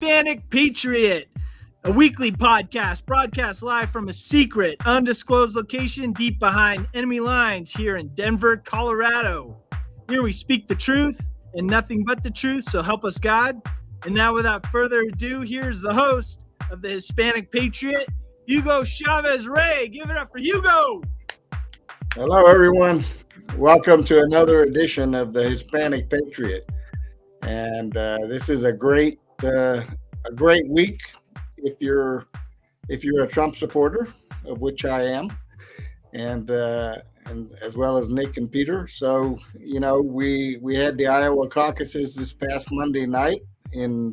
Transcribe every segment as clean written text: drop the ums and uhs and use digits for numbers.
Hispanic Patriot, a weekly podcast broadcast live from a secret, undisclosed location deep behind enemy lines here in Denver, Colorado. Here we speak the truth and nothing but the truth, so help us God. And now, without further ado, here's the host of the Hispanic Patriot, Hugo Chavez Ray. Give it up for Hugo. Hello, everyone. Welcome to another edition of the Hispanic Patriot. And this is a great week if you're a Trump supporter, of which I am, and as well as Nick and Peter. So we had the Iowa caucuses this past Monday night in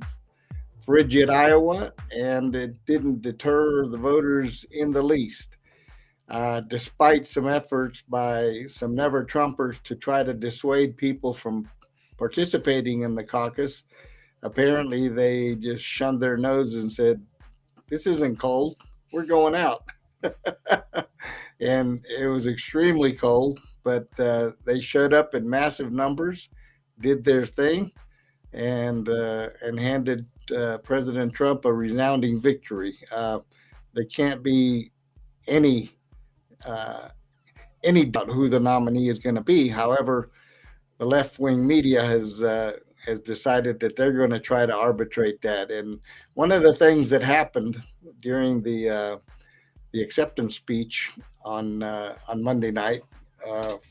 frigid Iowa, and it didn't deter the voters in the least. Despite some efforts by some never Trumpers to try to dissuade people from participating in the caucus, apparently they just shunned their noses and said, "This isn't cold, we're going out." And it was extremely cold, but they showed up in massive numbers, did their thing, and handed President Trump a resounding victory. There can't be any doubt who the nominee is going to be. However, the left-wing media has decided that they're going to try to arbitrate that. And one of the things that happened during the acceptance speech on Monday night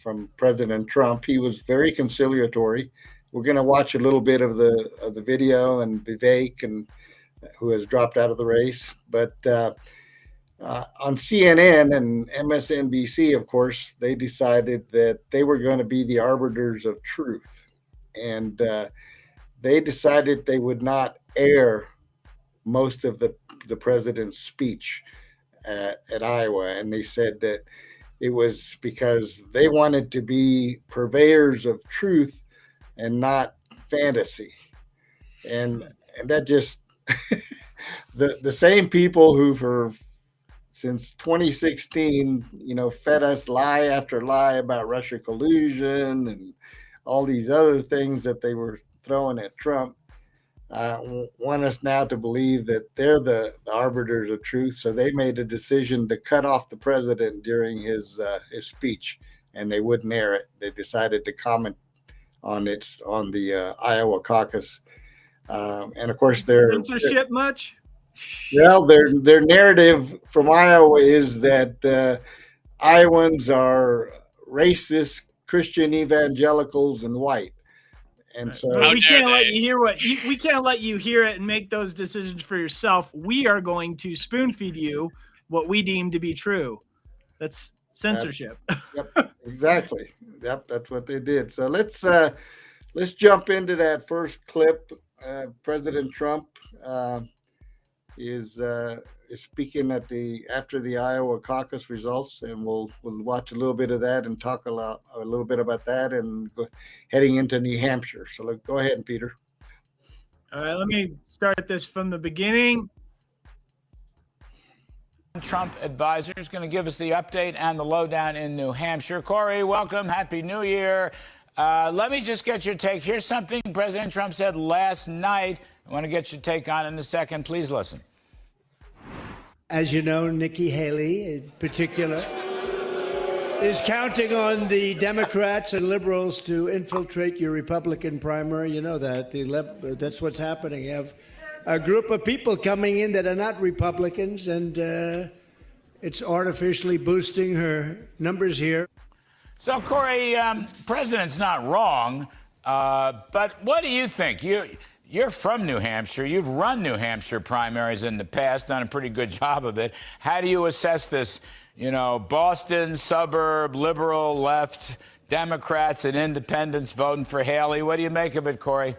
from President Trump, he was very conciliatory. We're going to watch a little bit of the video, and Vivek, and who has dropped out of the race, but. On CNN and MSNBC, of course, they decided that they were going to be the arbiters of truth. And they decided they would not air most of the president's speech at Iowa. And they said that it was because they wanted to be purveyors of truth and not fantasy. And that just, the same people who since 2016, fed us lie after lie about Russia collusion and all these other things that they were throwing at Trump, want us now to believe that they're the arbiters of truth. So they made a decision to cut off the president during his speech, and they wouldn't air it. They decided to comment on the Iowa caucus, and of course they're censorship much. Well, their narrative from Iowa is that Iowans are racist, Christian evangelicals, and white, and so we can't let you hear we can't let you hear it and make those decisions for yourself. We are going to spoon feed you what we deem to be true. That's censorship. Yep, exactly. Yep, that's what they did. So let's jump into that first clip. President Trump. Is speaking after the Iowa caucus results, and we'll watch a little bit of that and talk a little bit about that, and heading into New Hampshire. So go ahead, Peter. All right, let me start this from the beginning. Trump advisor is going to give us the update and the lowdown in New Hampshire. Corey, welcome. Happy New Year. Let me just get your take. Here's something President Trump said last night. I want to get your take on it in a second. Please listen. As you know, Nikki Haley in particular is counting on the Democrats and liberals to infiltrate your Republican primary. You know that. That's what's happening. You have a group of people coming in that are not Republicans, and it's artificially boosting her numbers here. So, Corey, President's not wrong, but what do you think? You're from New Hampshire. You've run New Hampshire primaries in the past, done a pretty good job of it. How do you assess this, Boston, suburb, liberal, left, Democrats and independents voting for Haley? What do you make of it, Corey?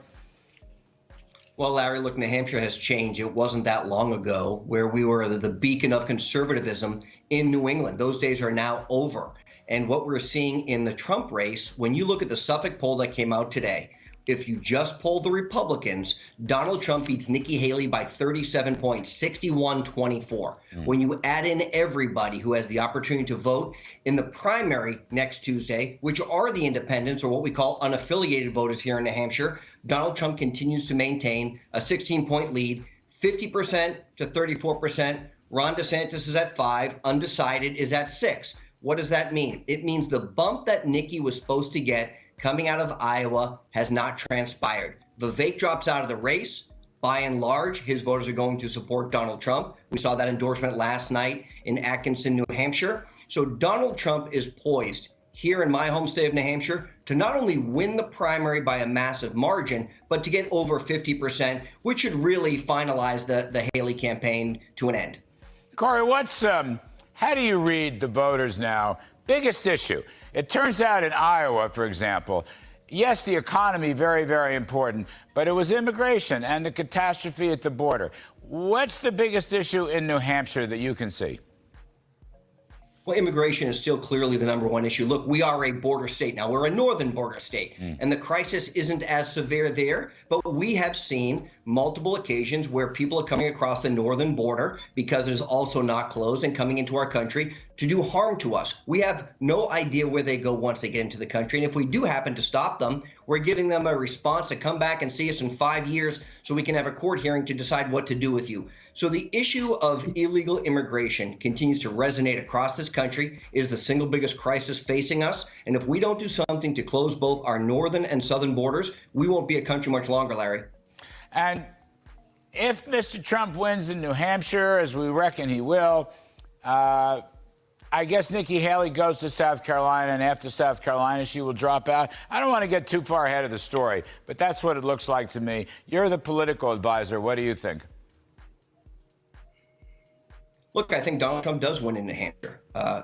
Well, Larry, look, New Hampshire has changed. It wasn't that long ago where we were the beacon of conservatism in New England. Those days are now over. And what we're seeing in the Trump race, when you look at the Suffolk poll that came out today, If you just poll the Republicans, Donald Trump beats Nikki Haley by 37 points, 61-24. When you add in everybody who has the opportunity to vote in the primary next Tuesday, which are the independents or what we call unaffiliated voters here in New Hampshire, Donald Trump continues to maintain a 16-point lead, 50% to 34%. Ron DeSantis is at 5%, undecided is at 6%. What does that mean? It means the bump that Nikki was supposed to get coming out of Iowa has not transpired. Vivek drops out of the race. By and large, his voters are going to support Donald Trump. We saw that endorsement last night in Atkinson, New Hampshire. So Donald Trump is poised here in my home state of New Hampshire to not only win the primary by a massive margin, but to get over 50%, which should really finalize the Haley campaign to an end. Corey, how do you read the voters now? Biggest issue. It turns out in Iowa, for example, yes, the economy, very, very important, but it was immigration and the catastrophe at the border. What's the biggest issue in New Hampshire that you can see? Well, immigration is still clearly the number one issue. Look, we are a border state now. We're a northern border state, and the crisis isn't as severe there. But we have seen multiple occasions where people are coming across the northern border because it is also not closed and coming into our country to do harm to us. We have no idea where they go once they get into the country. And if we do happen to stop them, we're giving them a response to come back and see us in 5 years so we can have a court hearing to decide what to do with you. So the issue of illegal immigration continues to resonate across this country. It is the single biggest crisis facing us. And if we don't do something to close both our northern and southern borders, we won't be a country much longer, Larry. And if Mr. Trump wins in New Hampshire, as we reckon he will, I guess Nikki Haley goes to South Carolina, and after South Carolina, she will drop out. I don't want to get too far ahead of the story, but that's what it looks like to me. You're the political advisor. What do you think? Look, I think Donald Trump does win in New Hampshire.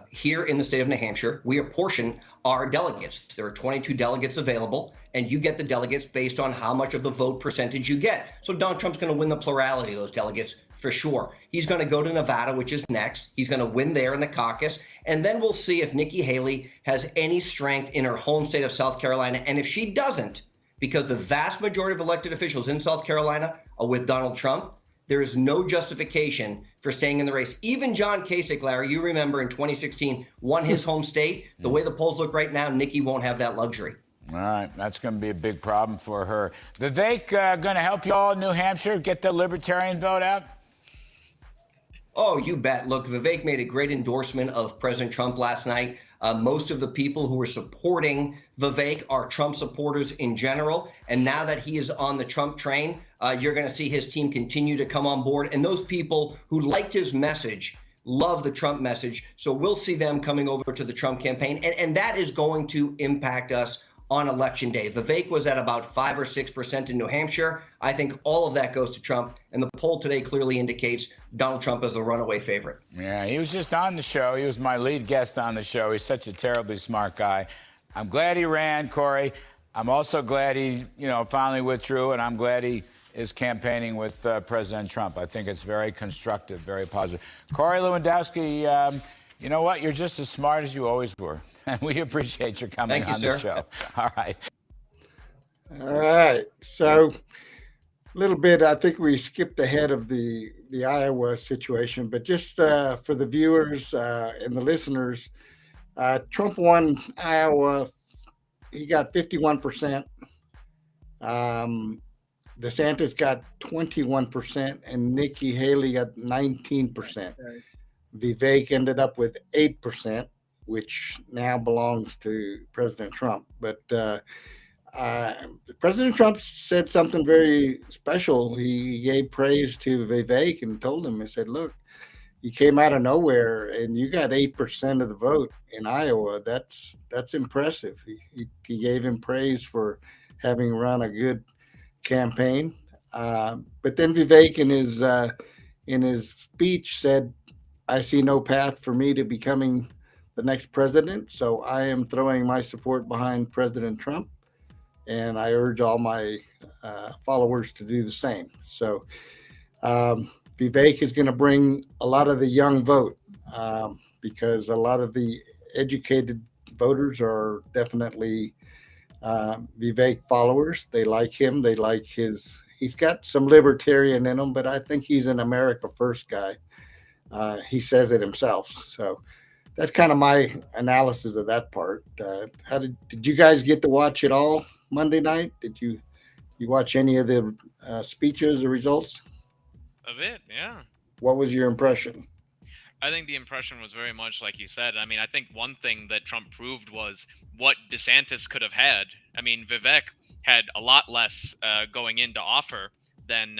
Here in the state of New Hampshire, we apportion our delegates. There are 22 delegates available, and you get the delegates based on how much of the vote percentage you get. So Donald Trump's going to win the plurality of those delegates for sure. He's going to go to Nevada, which is next. He's going to win there in the caucus. And then we'll see if Nikki Haley has any strength in her home state of South Carolina. And if she doesn't, because the vast majority of elected officials in South Carolina are with Donald Trump, there is no justification for staying in the race. Even John Kasich, Larry, you remember in 2016, won his home state. The way the polls look right now, Nikki won't have that luxury. All right, that's going to be a big problem for her. Vivek, going to help you all in New Hampshire get the libertarian vote out? Oh, you bet. Look, Vivek made a great endorsement of President Trump last night. Most of the people who are supporting Vivek are Trump supporters in general. And now that he is on the Trump train, you're going to see his team continue to come on board. And those people who liked his message love the Trump message. So we'll see them coming over to the Trump campaign. And that is going to impact us on election day. Vivek was at about 5 or 6% in New Hampshire. I think all of that goes to Trump. And the poll today clearly indicates Donald Trump is the runaway favorite. Yeah, he was just on the show. He was my lead guest on the show. He's such a terribly smart guy. I'm glad he ran, Corey. I'm also glad he, finally withdrew, and I'm glad he is campaigning with President Trump. I think it's very constructive, very positive. Corey Lewandowski, you know what? You're just as smart as you always were. And we appreciate your coming on the show. All right. All right. So a little bit, I think we skipped ahead of the Iowa situation, but just for the viewers and the listeners, Trump won Iowa. He got 51%. DeSantis got 21%, and Nikki Haley got 19%. Vivek ended up with 8%. Which now belongs to President Trump. But President Trump said something very special. He gave praise to Vivek and told him, he said, look, you came out of nowhere and you got 8% of the vote in Iowa. That's impressive. He gave him praise for having run a good campaign. But then Vivek in his speech said, I see no path for me to becoming the next president. So I am throwing my support behind President Trump, and I urge all my followers to do the same. So Vivek is going to bring a lot of the young vote because a lot of the educated voters are definitely Vivek followers. They like him. They like he's got some libertarian in him, but I think he's an America First guy. He says it himself. So that's kind of my analysis of that part. How did you guys get to watch it all Monday night? Did you watch any of the speeches or results? A bit, yeah. What was your impression? I think the impression was very much like you said. I mean, I think one thing that Trump proved was what DeSantis could have had. I mean, Vivek had a lot less going in to offer than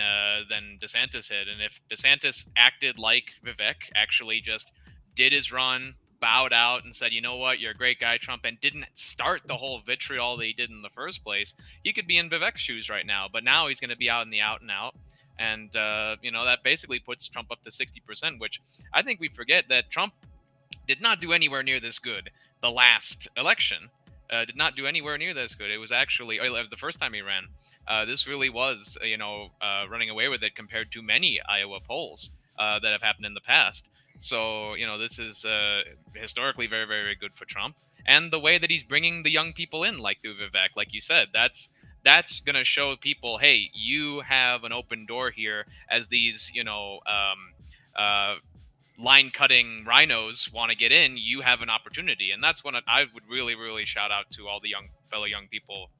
DeSantis had, and if DeSantis acted like Vivek, actually just did his run, bowed out, and said, "You know what, you're a great guy, Trump," and didn't start the whole vitriol that he did in the first place, he could be in Vivek's shoes right now. But now he's going to be out in the out and out. And, that basically puts Trump up to 60%, which I think we forget that Trump did not do anywhere near this good the last election. Did not do anywhere near this good. It was actually the first time he ran. This really was, running away with it compared to many Iowa polls that have happened in the past. So, this is historically very, very good for Trump. And the way that he's bringing the young people in, like through Vivek, like you said, that's going to show people, hey, you have an open door here as these, line cutting rhinos want to get in. You have an opportunity. And that's when I would really, really shout out to all the fellow young people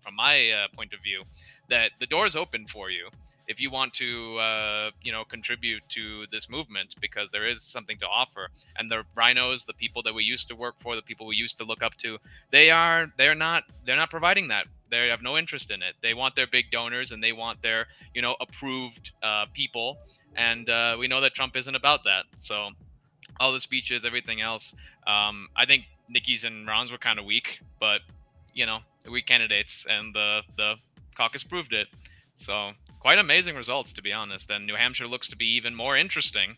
from my point of view, that the door is open for you if you want to, contribute to this movement, because there is something to offer. And the rhinos, the people that we used to work for, the people we used to look up to, they're not providing that. They have no interest in it. They want their big donors and they want their, approved people. And we know that Trump isn't about that. So all the speeches, everything else, I think Nikki's and Ron's were kind of weak, but, weak candidates, and the caucus proved it. So quite amazing results, to be honest. And New Hampshire looks to be even more interesting.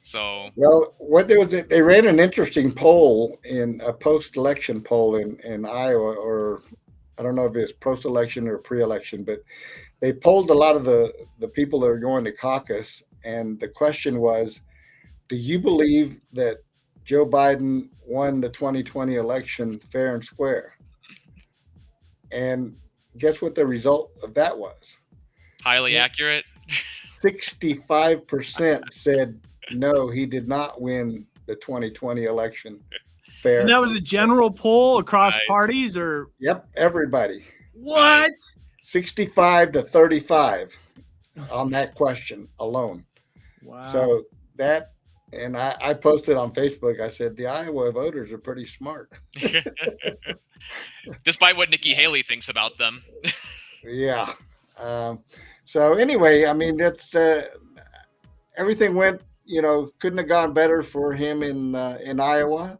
So, well, they ran an interesting poll, in a post-election poll in Iowa, or I don't know if it's post-election or pre-election, but they polled a lot of the people that are going to caucus, and the question was, do you believe that Joe Biden won the 2020 election fair and square? And guess what the result of that was? Highly accurate. 65% said no, he did not win the 2020 election fair. And that was a general poll across parties, or? Yep, everybody. What? 65 to 35 on that question alone. Wow. So that, and I posted on Facebook, I said, the Iowa voters are pretty smart. Despite what Nikki Haley thinks about them. Yeah. So anyway, I mean, that's everything went, couldn't have gone better for him in Iowa.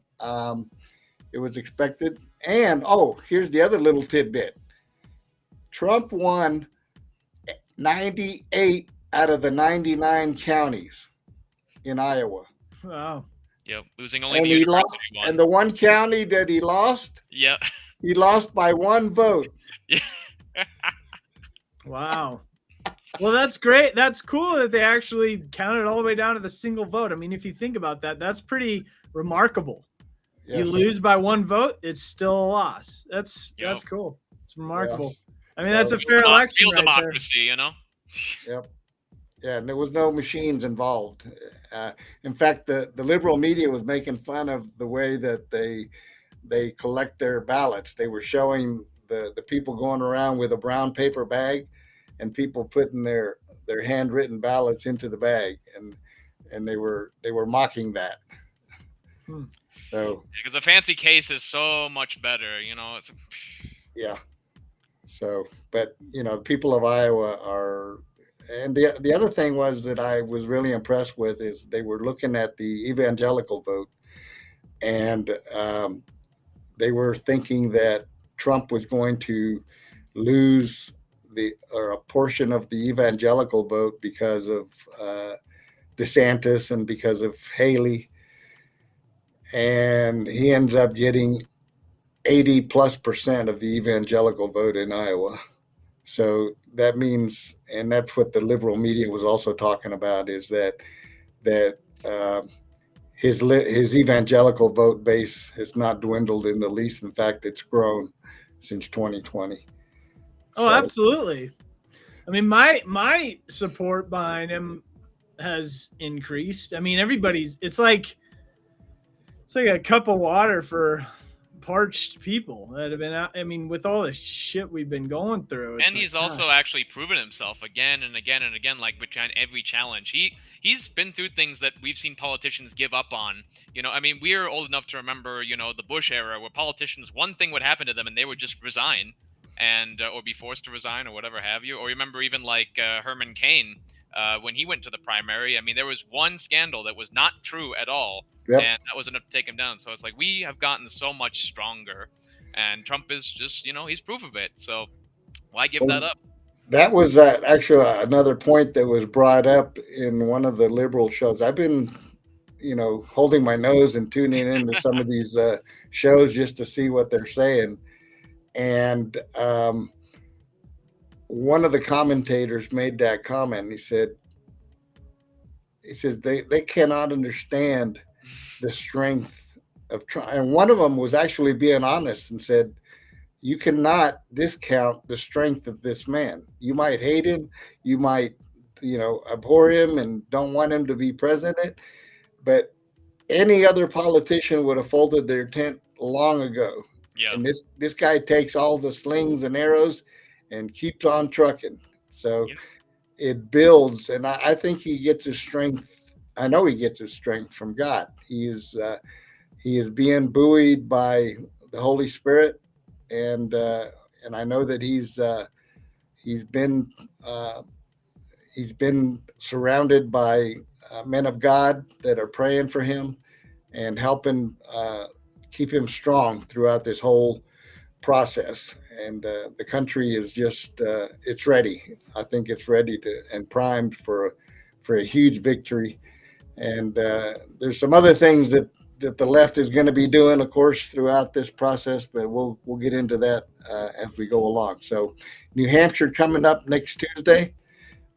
It was expected. And, here's the other little tidbit. Trump won 98 out of the 99 counties in Iowa. Wow. Yep, losing only And the he university lost, one. and the one county that he lost, Yeah. he lost by one vote. Wow. Well, that's great. That's cool that they actually counted all the way down to the single vote. I mean, if you think about that, that's pretty remarkable. Yes. You lose by one vote, it's still a loss. That's cool. It's remarkable. Yes. I mean, that's a fair election. Real democracy, Yep. Yeah, and there was no machines involved. In fact, the liberal media was making fun of the way that they collect their ballots. They were showing the people going around with a brown paper bag, and people putting their handwritten ballots into the bag, and they were mocking that. So because the fancy case is so much better, yeah. So, but the people of Iowa are. And the other thing was that I was really impressed with is they were looking at the evangelical vote, and they were thinking that Trump was going to lose a portion of the evangelical vote because of DeSantis and because of Haley, and he ends up getting 80+% of the evangelical vote in Iowa. So that means, and that's what the liberal media was also talking about, is that his evangelical vote base has not dwindled in the least. In fact, it's grown. since 2020. Oh, absolutely. I mean, my support behind him has increased. I mean, it's like a cup of water for parched people that have been out. I mean, with all this shit we've been going through. And he's also actually proven himself again and again and again, like behind every challenge. He's been through things that we've seen politicians give up on. I mean, we're old enough to remember, the Bush era, where politicians, one thing would happen to them and they would just resign, and or be forced to resign or whatever have you. Or remember even like Herman Cain, when he went to the primary. I mean, there was one scandal that was not true at all, and that was enough to take him down. So it's like we have gotten so much stronger, and Trump is just, he's proof of it. So why give that up? That was actually another point that was brought up in one of the liberal shows. I've been, holding my nose and tuning into some of these shows just to see what they're saying. And one of the commentators made that comment. He says they cannot understand the strength of Trump. And one of them was actually being honest and said, you cannot discount the strength of this man. You might hate him, you might, abhor him and don't want him to be president, but any other politician would have folded their tent long ago. Yeah. And this guy takes all the slings and arrows and keeps on trucking. So it builds, and I think he gets his strength. I know he gets his strength from God. He is being buoyed by the Holy Spirit, and I know that he's been surrounded by men of God that are praying for him and helping keep him strong throughout this whole process. And the country is just it's ready. I think it's ready and primed for a huge victory. And there's some other things that the left is going to be doing, of course, throughout this process, but we'll get into that as we go along. So New Hampshire coming up next Tuesday,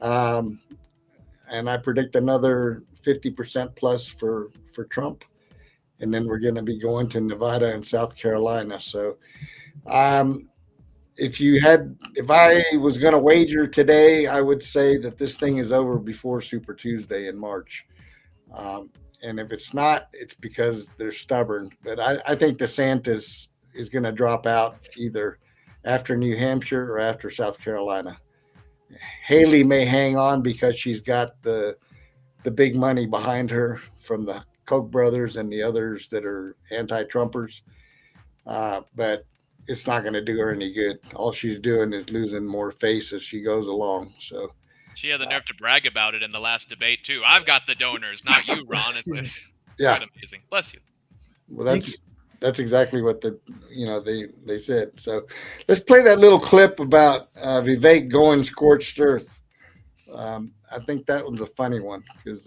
and I predict another 50% plus for Trump, and then we're going to be going to Nevada and South Carolina. So if I was going to wager today, I would say that this thing is over before Super Tuesday in March. And if it's not, it's because they're stubborn. But I think DeSantis is going to drop out either after New Hampshire or after South Carolina. Haley may hang on because she's got the big money behind her from the Koch brothers and the others that are anti-Trumpers. But it's not going to do her any good. All she's doing is losing more face as she goes along. So she had the nerve to brag about it in the last debate too. I've got the donors, not you, Ron. It's yeah, quite amazing. Bless you. Well, that's exactly what they said. So let's play that little clip about Vivek going scorched earth. I think that one's a funny one because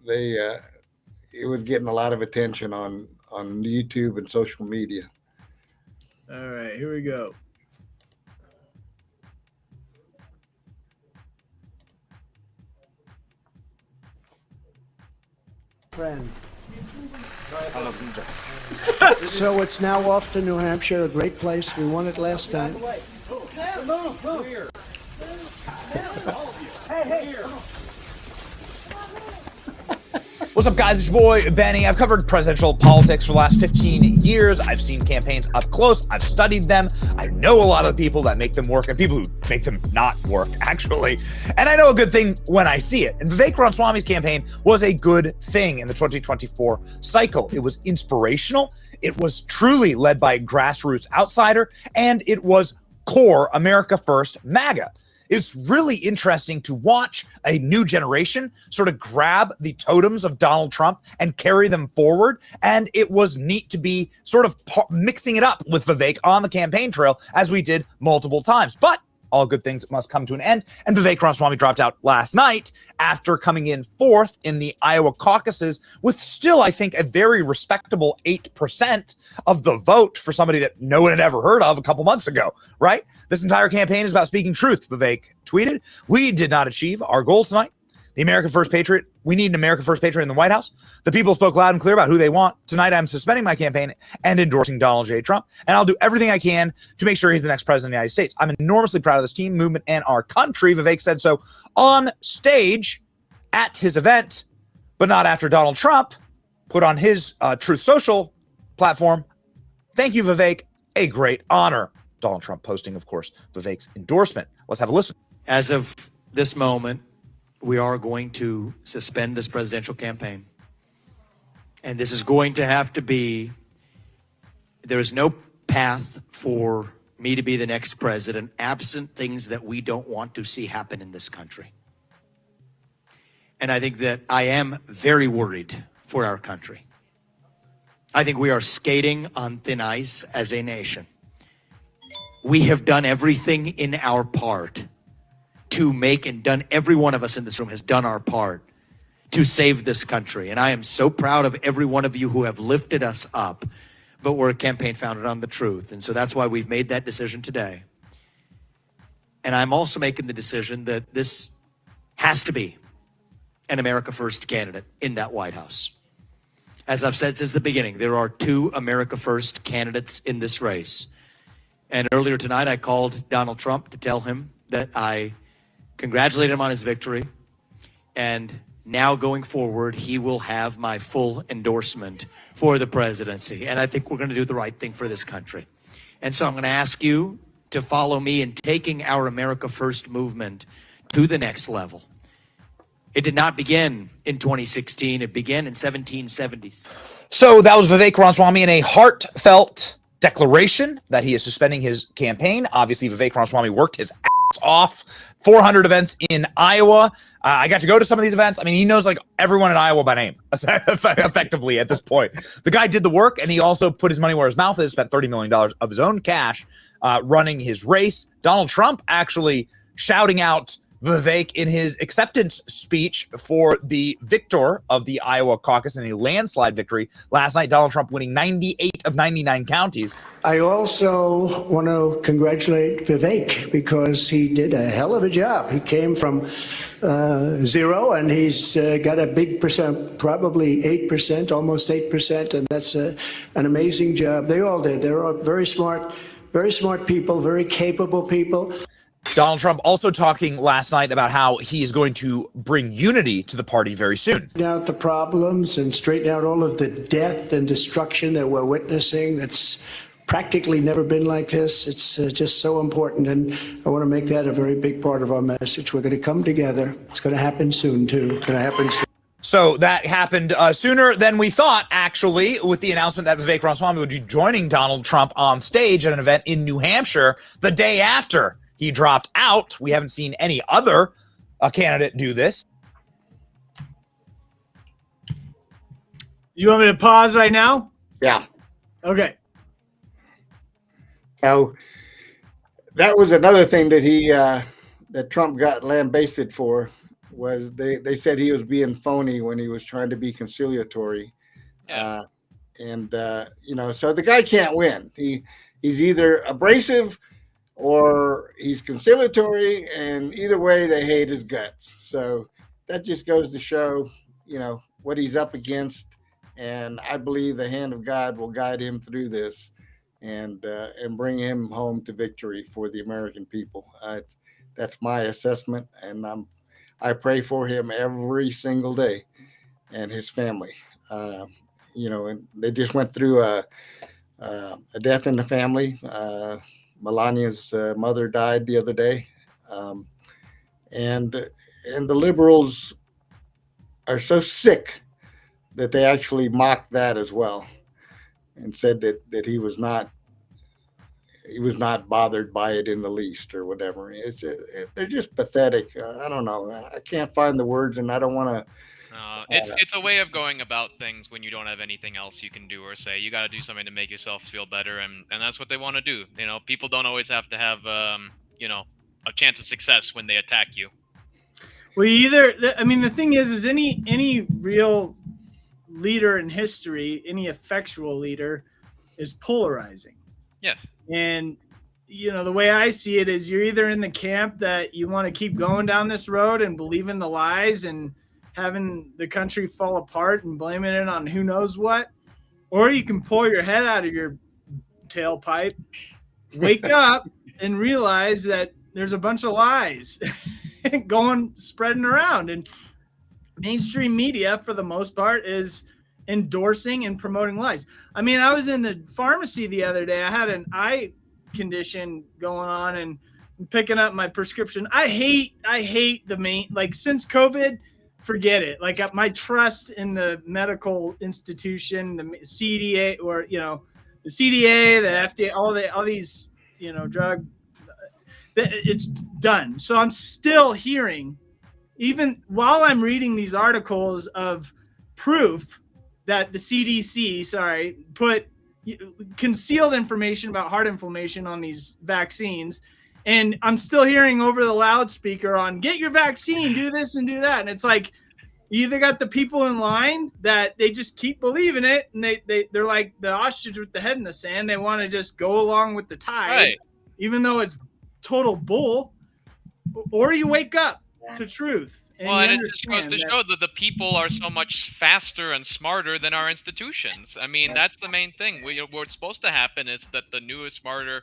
it was getting a lot of attention on YouTube and social media. All right, here we go. Friend. So it's now off to New Hampshire, a great place. We won it last time. What's up, guys? It's your boy, Benny. I've covered presidential politics for the last 15 years. I've seen campaigns up close. I've studied them. I know a lot of the people that make them work and people who make them not work, actually. And I know a good thing when I see it. And Vivek Ramaswamy's campaign was a good thing in the 2024 cycle. It was inspirational. It was truly led by a grassroots outsider. And it was core America First MAGA. It's really interesting to watch a new generation sort of grab the totems of Donald Trump and carry them forward. And it was neat to be sort of mixing it up with Vivek on the campaign trail as we did multiple times. But all good things must come to an end. And Vivek Ramaswamy dropped out last night after coming in fourth in the Iowa caucuses with still, I think, a very respectable 8% of the vote for somebody that no one had ever heard of a couple months ago, right? This entire campaign is about speaking truth, Vivek tweeted. We did not achieve our goal tonight. The American First Patriot. We need an American First Patriot in the White House. The people spoke loud and clear about who they want. Tonight, I'm suspending my campaign and endorsing Donald J. Trump, and I'll do everything I can to make sure he's the next president of the United States. I'm enormously proud of this team, movement, and our country. Vivek said so on stage at his event, but not after Donald Trump put on his Truth Social platform. Thank you, Vivek. A great honor. Donald Trump posting, of course, Vivek's endorsement. Let's have a listen. As of this moment, we are going to suspend this presidential campaign. And this is going to have to be, there is no path for me to be the next president absent things that we don't want to see happen in this country. And I think that I am very worried for our country. I think we are skating on thin ice as a nation. We have done everything in our part to make, and done, every one of us in this room has done our part to save this country. And I am so proud of every one of you who have lifted us up, but we're a campaign founded on the truth. And so that's why we've made that decision today. And I'm also making the decision that this has to be an America First candidate in that White House. As I've said since the beginning, there are two America First candidates in this race. And earlier tonight, I called Donald Trump to tell him that I congratulated him on his victory. And now going forward, he will have my full endorsement for the presidency. And I think we're going to do the right thing for this country. And so I'm going to ask you to follow me in taking our America First movement to the next level. It did not begin in 2016. It began in 1770s. So that was Vivek Ramaswamy in a heartfelt declaration that he is suspending his campaign. Obviously, Vivek Ramaswamy worked his ass off. 400 events in Iowa. I got to go to some of these events. I mean, he knows like everyone in Iowa by name, effectively at this point. The guy did the work, and he also put his money where his mouth is, spent $30 million of his own cash running his race. Donald Trump actually shouting out Vivek in his acceptance speech for the victor of the Iowa caucus in a landslide victory last night. Donald Trump winning 98 of 99 counties. I also want to congratulate Vivek because he did a hell of a job. He came from zero, and he's got a big percent, probably 8%, almost 8%, and that's an amazing job. They all did. They're all very smart people, very capable people. Donald Trump also talking last night about how he is going to bring unity to the party very soon. Out the problems and straighten out all of the death and destruction that we're witnessing. That's practically never been like this. It's just so important, and I want to make that a very big part of our message. We're going to come together. It's going to happen soon, too. It's going to happen soon. So that happened sooner than we thought, actually, with the announcement that Vivek Ramaswamy would be joining Donald Trump on stage at an event in New Hampshire the day after he dropped out. We haven't seen any other candidate do this. You want me to pause right now? Yeah. Okay. So that was another thing that that Trump got lambasted for, was they said he was being phony when he was trying to be conciliatory. Yeah. So the guy can't win. He's either abrasive or he's conciliatory, and either way they hate his guts. So that just goes to show, what he's up against. And I believe the hand of God will guide him through this and bring him home to victory for the American people. That's my assessment, and I pray for him every single day and his family. And they just went through a death in the family. Melania's mother died the other day, and the liberals are so sick that they actually mocked that as well, and said that he was not bothered by it in the least or whatever. They're just pathetic. I don't know. I can't find the words, and I don't want to. It's a way of going about things when you don't have anything else you can do or say. You got to do something to make yourself feel better, and that's what they want to do. People don't always have to have a chance of success when they attack you. Well, the thing is any real leader in history, any effectual leader, is polarizing. Yes. And the way I see it is you're either in the camp that you want to keep going down this road and believe in the lies and having the country fall apart and blaming it on who knows what, or you can pull your head out of your tailpipe, wake up and realize that there's a bunch of lies spreading around. And mainstream media, for the most part, is endorsing and promoting lies. I mean, I was in the pharmacy the other day. I had an eye condition going on and picking up my prescription. I hate the main, like, since COVID, forget it. Like, my trust in the medical institution, the CDA, or the CDA, the FDA, all these drug, it's done. So I'm still hearing, even while I'm reading these articles of proof that the CDC, put concealed information about heart inflammation on these vaccines, and I'm still hearing over the loudspeaker on get your vaccine, do this and do that. And it's like, you either got the people in line that they just keep believing it, and they're like the ostrich with the head in the sand. They want to just go along with the tide, Right. even though it's total bull, or you wake up to truth. And it just goes to show that the people are so much faster and smarter than our institutions. I mean, that's the main thing. What's supposed to happen is that the newest, smarter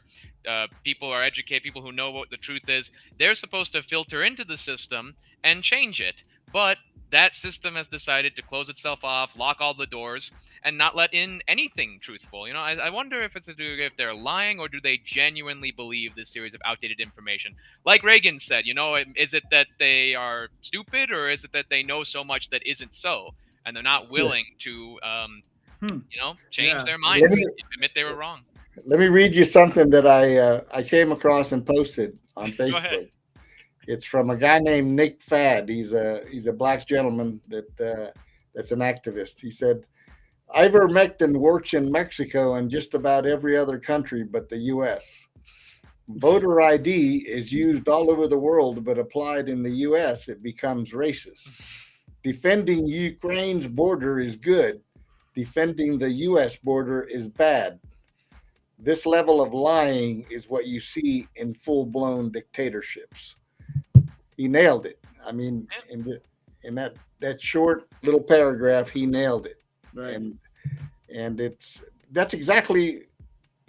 people are educated, people who know what the truth is. They're supposed to filter into the system and change it. But that system has decided to close itself off, lock all the doors, and not let in anything truthful. I wonder if if they're lying, or do they genuinely believe this series of outdated information? Like Reagan said, is it that they are stupid, or is it that they know so much that isn't so, and they're not willing to, change their minds and admit they were wrong? Let me read you something that I came across and posted on Facebook. Go ahead. It's from a guy named Nick Fadd. He's a black gentleman that's an activist. He said, "Ivermectin works in Mexico and just about every other country but the U.S. Voter ID is used all over the world, but applied in the U.S., it becomes racist. Defending Ukraine's border is good. Defending the U.S. border is bad. This level of lying is what you see in full-blown dictatorships." He nailed it. I mean, in that short little paragraph, he nailed it. Right. And that's exactly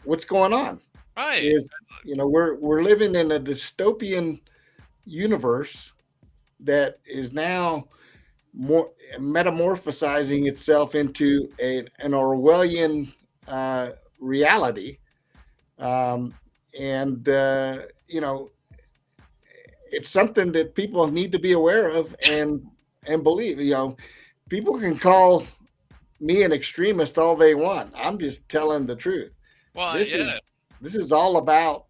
what's going on. Right. Is we're living in a dystopian universe that is now more metamorphosizing itself into an Orwellian reality, it's something that people need to be aware of and believe. People can call me an extremist all they want. I'm just telling the truth. Well, this is all about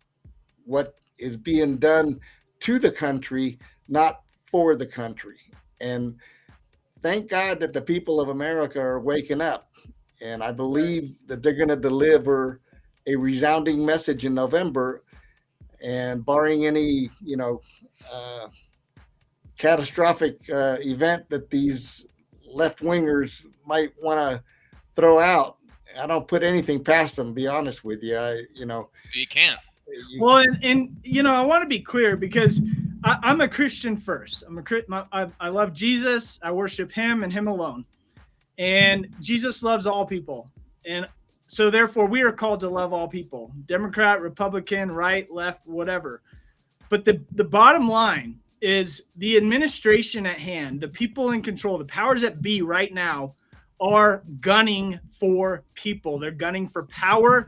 what is being done to the country, not for the country. And thank God that the people of America are waking up. And I believe that they're going to deliver a resounding message in November. And barring any, catastrophic event that these left-wingers might want to throw out, I don't put anything past them, to be honest with you. You can't. Well, and I want to be clear, because I'm a Christian first. I love Jesus. I worship him and him alone. And Jesus loves all people. And so therefore we are called to love all people, Democrat, Republican, right, left, whatever. But the bottom line is the administration at hand, the people in control, the powers that be right now are gunning for people. They're gunning for power,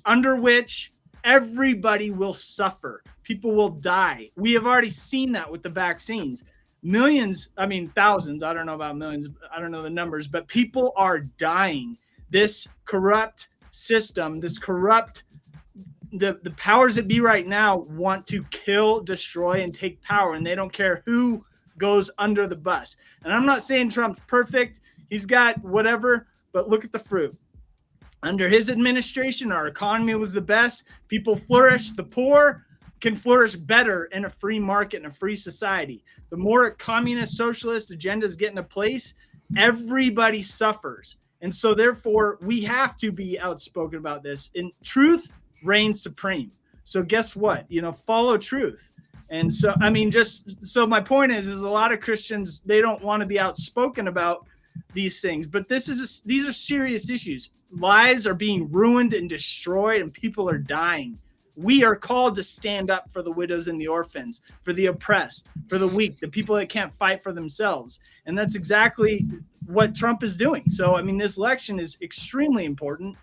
under which everybody will suffer. People will die. We have already seen that with the vaccines. Millions, thousands, I don't know about millions, I don't know the numbers, but people are dying. This corrupt system, the powers that be right now want to kill, destroy, and take power, and they don't care who goes under the bus. And I'm not saying Trump's perfect. He's got whatever, but look at the fruit. Under his administration, our economy was the best. People flourished. The poor can flourish better in a free market and a free society. The more communist, socialist agendas get into place, everybody suffers. And so therefore, we have to be outspoken about this. And truth reigns supreme. So guess what? Follow truth. And so, I mean, just so my point is a lot of Christians, they don't want to be outspoken about these things, but these are serious issues. Lives are being ruined and destroyed, and people are dying. We are called to stand up for the widows and the orphans, for the oppressed, for the weak, the people that can't fight for themselves. And that's exactly what Trump is doing. So, I mean, this election is extremely important.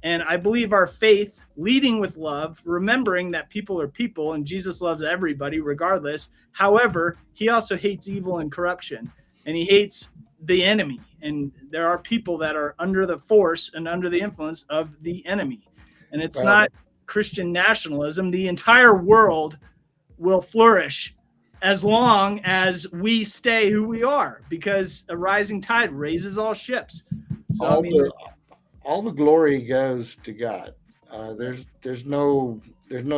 And I believe our faith, leading with love, remembering that people are people and Jesus loves everybody regardless. However, he also hates evil and corruption, and he hates the enemy. And there are people that are under the force and under the influence of the enemy. And it's not Christian nationalism. The entire world will flourish as long as we stay who we are, because a rising tide raises all ships. So, all the glory goes to God. There's no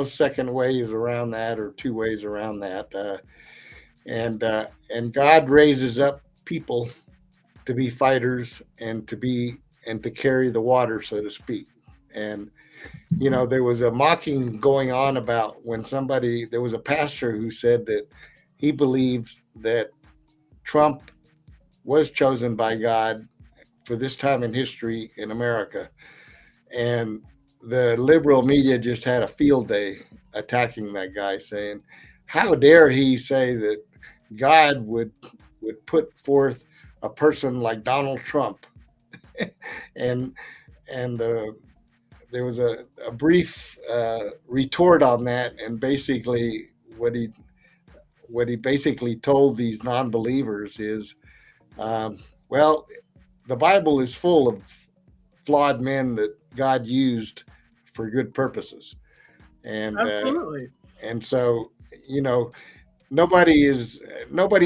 second ways around that, or two ways around that. And God raises up people to be fighters and to carry the water, so to speak. And there was a mocking going on about when there was a pastor who said that he believed that Trump was chosen by God for this time in history in America. And the liberal media just had a field day attacking that guy, saying, how dare he say that God would put forth a person like Donald Trump? and there was a brief retort on that, and basically what he basically told these non-believers is, well, the Bible is full of flawed men that God used for good purposes. And absolutely. And so, nobody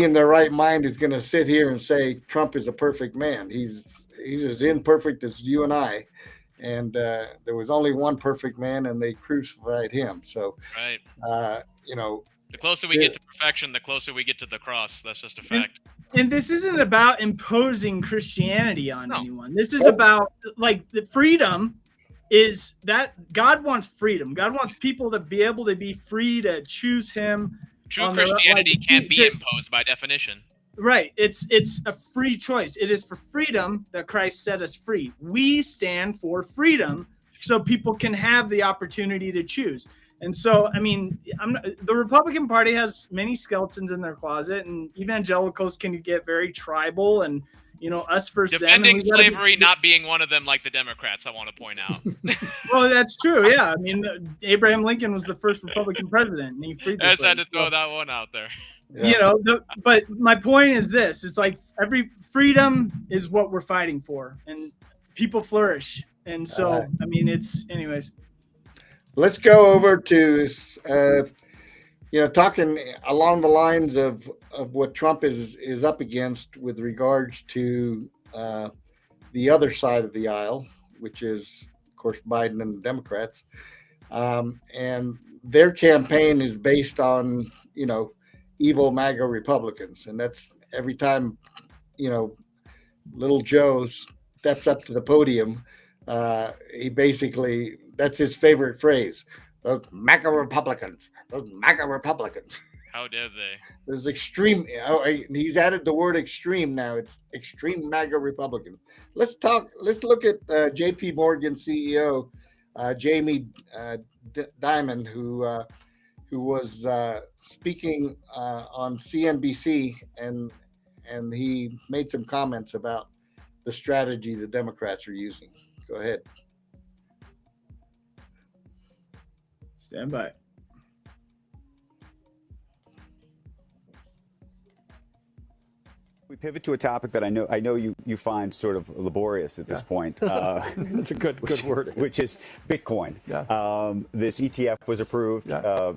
in their right mind is going to sit here and say Trump is a perfect man. He's as imperfect as you and I. And there was only one perfect man, and they crucified him. So, right. The closer we get to perfection, the closer we get to the cross. That's just a fact. And this isn't about imposing Christianity on anyone. This is about, like, the freedom is that God wants freedom. God wants people to be able to be free to choose him. True Christianity can't be imposed by definition. Right. It's a free choice. It is for freedom that Christ set us free. We stand for freedom so people can have the opportunity to choose. And so, I mean, the Republican Party has many skeletons in their closet, and evangelicals can get very tribal and, us versus them. Defending slavery not being one of them, like the Democrats, I want to point out. Well, that's true. Yeah. I mean, Abraham Lincoln was the first Republican president, and he freed the I just had slaves. to throw that one out there. Yeah. But my point is this: it's like every freedom is what we're fighting for, and people flourish. And so, I mean, anyways. Let's go over to, talking along the lines of what Trump is up against with regards to the other side of the aisle, which is, of course, Biden and the Democrats. And their campaign is based on, evil MAGA Republicans. And that's every time, little Joe steps up to the podium, he basically, that's his favorite phrase. Those MAGA Republicans. Those MAGA Republicans. How dare they? There's extreme. He's added the word extreme now. It's extreme MAGA Republican. Let's look at J.P. Morgan CEO Jamie Dimon, who was speaking on CNBC, and he made some comments about the strategy the Democrats are using. Go ahead. Stand by. We pivot to a topic that I know you find sort of laborious at this point. That's a good word. Which is Bitcoin. Yeah. This ETF was approved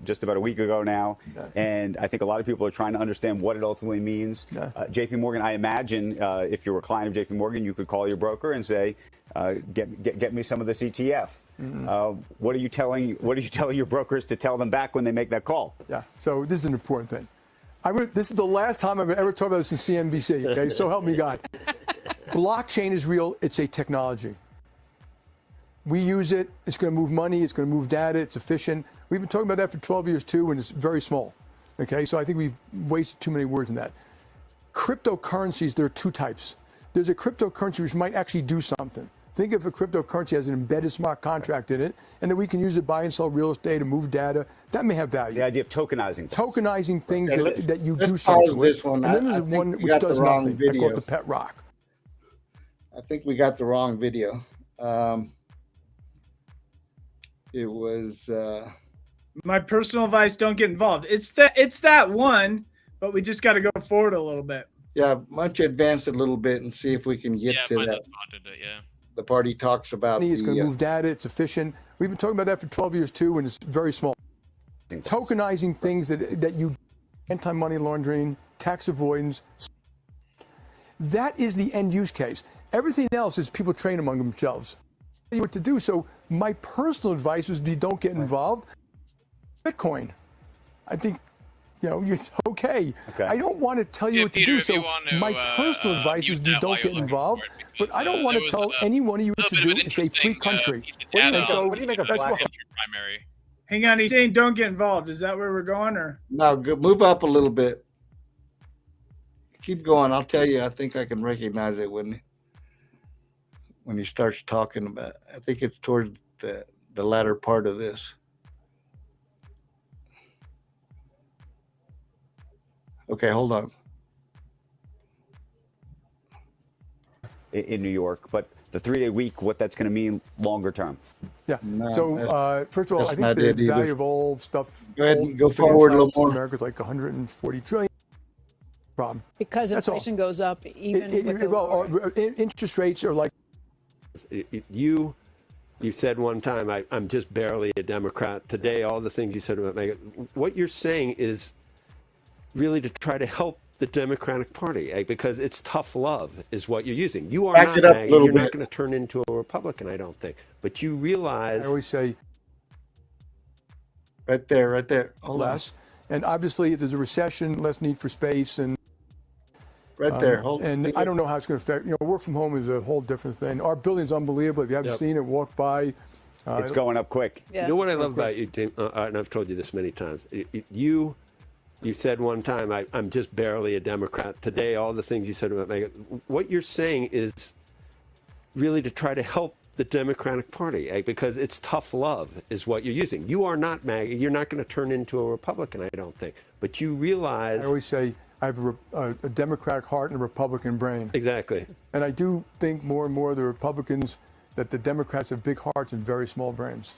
just about a week ago now, and I think a lot of people are trying to understand what it ultimately means. J.P. Morgan, I imagine if you were a client of J.P. Morgan, you could call your broker and say, get me some of this ETF. Mm-hmm. What are you telling your brokers to tell them back when they make that call? Yeah. So this is an important thing. This is the last time I've ever talked about this in CNBC, okay? So help me God. Blockchain is real. It's a technology. We use it. It's going to move money. It's going to move data. It's efficient. We've been talking about that for 12 years too, and it's very small. Okay, so I think we've wasted too many words in that. Cryptocurrencies, there are two types. There's a cryptocurrency which might actually do something. Think if a cryptocurrency has an embedded smart contract in it, and that we can use it to buy and sell real estate and move data. That may have value. The idea of tokenizing. Tokenizing things that you do pause something with. this one. And then I there's think one we which got the does wrong nothing. I call video. it the pet rock. I think we got the wrong video. It was My personal advice: don't get involved. It's that one, but we just got to go forward a little bit. why don't you advance it a little bit and see if we can get to that. The party talks about It's going to move data. It's efficient. We've been talking about that for 12 years too, and it's very small. Tokenizing things that you anti-money laundering, tax avoidance. That is the end use case. Everything else is people train among themselves. Tell you what to do. So my personal advice would be don't get involved. Bitcoin. I think, it's okay. I don't want to tell you what Peter, to do. So my personal advice would be don't get involved. But I don't want to tell any one of you what to do. It's a free country. What do you make of primary? Hang on, he's saying don't get involved. Is that where we're going, or No, move up a little bit. Keep going. I'll tell you. I think I can recognize it when he starts talking about. I think it's towards the latter part of this. Okay, hold on. In New York, but the 3-day week, what that's going to mean longer term. Yeah. No, so first of all, I think not the it either. value of all stuff. Go ahead all and go financial forward a little assets in more. America is like 140 trillion. Problem. Because That's all. inflation goes up even with the lower- Interest rates are like. You said one time, I'm just barely a Democrat. Today, all the things you said about what you're saying is really to try to help the Democratic Party, because it's tough love is what you're using. You are Back not it up a MAGA. little You're not bit. going to turn into a Republican, I don't think. But you realize I always say right there. Hold on. less. And obviously, if there's a recession, less need for space and. Right there. Hold. And I don't know how it's going to affect. Work from home is a whole different thing. Our building's unbelievable. If you haven't seen it, walk by. It's going up quick. Yeah. You know what I love about you, Tim, and I've told you this many times. You said one time, I'm just barely a Democrat. Today, all the things you said about MAGA, what you're saying is really to try to help the Democratic Party, because it's tough love is what you're using. You are not MAGA. You're not going to turn into a Republican, I don't think. But you realize. I always say I have a Democratic heart and a Republican brain. Exactly. And I do think more and more the Republicans that the Democrats have big hearts and very small brains.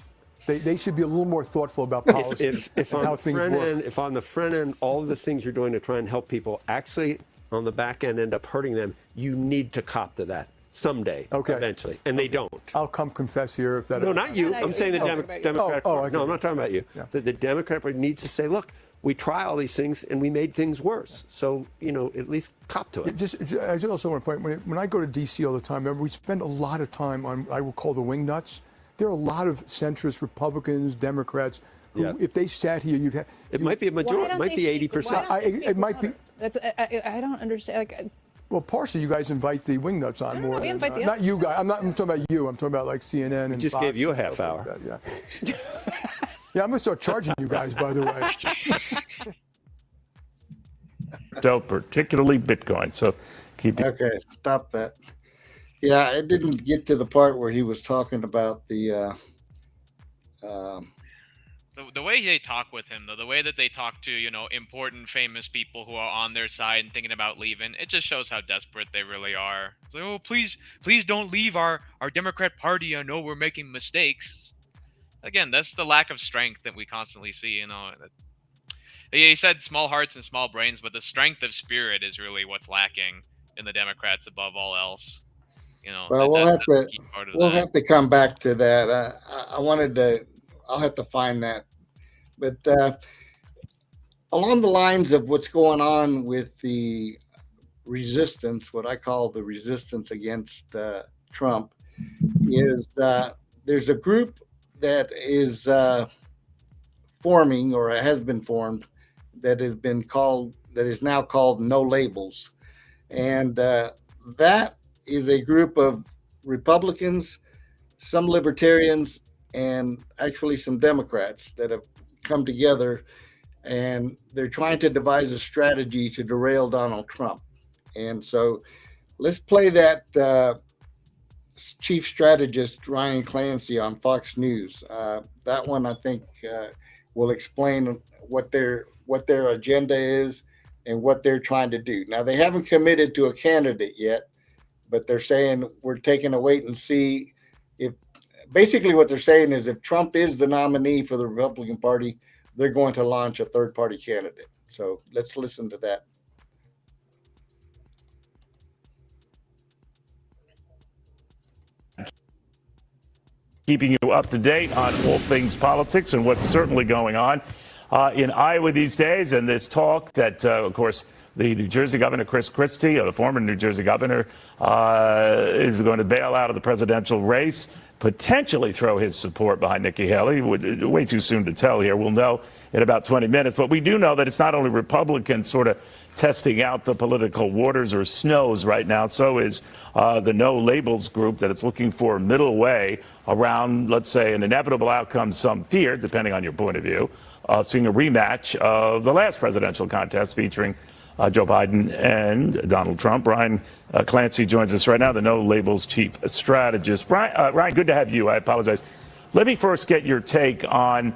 They should be a little more thoughtful about policy If and on how the things front work. end, if on the front end, all the things you're doing to try and help people actually on the back end end up hurting them, you need to cop to that someday, eventually, and they don't. I'll come confess here if that. No, not you. I'm saying the Democratic Party. okay. No, I'm not talking about you. Yeah. The Democratic Party needs to say, look, we try all these things and we made things worse. So, at least cop to it. I just also want to point, when I go to D.C. all the time, remember, we spend a lot of time on, I will call the wing nuts. There are a lot of centrist Republicans, Democrats, who, if they sat here, you'd have. It might be a majority. It might be 80%. It might be. I don't understand. Well, partially, you guys invite the wing nuts on more. we invite the not others. you guys. I'm talking about you. I'm talking about like CNN and. Just Fox gave you a and half stuff hour. like that, yeah. Yeah, I'm gonna start charging you guys. By the way. So particularly Bitcoin. So keep. Okay, stop that. Yeah, it didn't get to the part where he was talking about the. The way they talk with him, though, the way that they talk to, important, famous people who are on their side and thinking about leaving, it just shows how desperate they really are. It's like, oh, please don't leave our Democrat Party. I know we're making mistakes. Again, that's the lack of strength that we constantly see, He said small hearts and small brains, but the strength of spirit is really what's lacking in the Democrats above all else. Well, we'll have to come back to that. I'll have to find that. But along the lines of what's going on with the resistance, what I call the resistance against Trump, is there's a group that is forming, or has been formed, that is now called No Labels, and that is a group of Republicans, some libertarians and actually some Democrats that have come together, and they're trying to devise a strategy to derail Donald Trump. And so let's play that chief strategist Ryan Clancy on Fox News. That one, I think, will explain what their agenda is and what they're trying to do. Now, they haven't committed to a candidate yet, but they're saying we're taking a wait and see. If basically what they're saying is if Trump is the nominee for the Republican Party, they're going to launch a third-party candidate. So let's listen to that. Keeping you up to date on all things politics and what's certainly going on in Iowa these days. And this talk that, of course, the New Jersey governor, Chris Christie, the former New Jersey governor, is going to bail out of the presidential race, potentially throw his support behind Nikki Haley. Way too soon to tell here. We'll know in about 20 minutes. But we do know that it's not only Republicans sort of testing out the political waters or snows right now. So is the No Labels group that it's looking for a middle way around, let's say, an inevitable outcome, some fear, depending on your point of view, of seeing a rematch of the last presidential contest featuring Joe Biden and Donald Trump. Ryan Clancy joins us right now, the No Labels chief strategist. Ryan, good to have you. I apologize. Let me first get your take on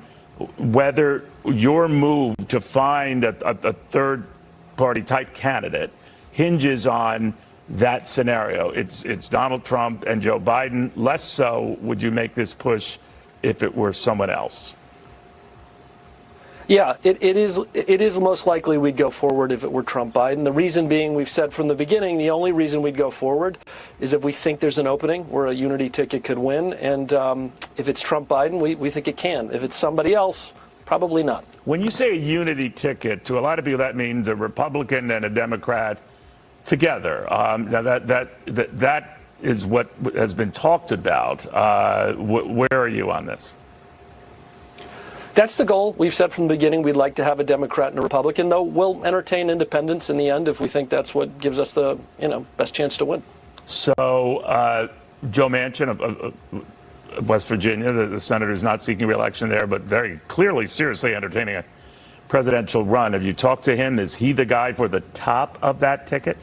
whether your move to find a third-party type candidate hinges on that scenario. It's Donald Trump and Joe Biden. Less so would you make this push if it were someone else? Yeah, it is most likely we'd go forward if it were Trump Biden. The reason being, we've said from the beginning, the only reason we'd go forward is if we think there's an opening where a unity ticket could win. And if it's Trump Biden, we think it can. If it's somebody else, probably not. When you say a unity ticket, to a lot of people that means a Republican and a Democrat together. Now that is what has been talked about. Where are you on this? That's the goal. We've said from the beginning we'd like to have a Democrat and a Republican, though we'll entertain independents in the end if we think that's what gives us the best chance to win. So Joe Manchin of West Virginia, the senator, is not seeking re-election there, but very clearly, seriously entertaining a presidential run. Have you talked to him? Is he the guy for the top of that ticket?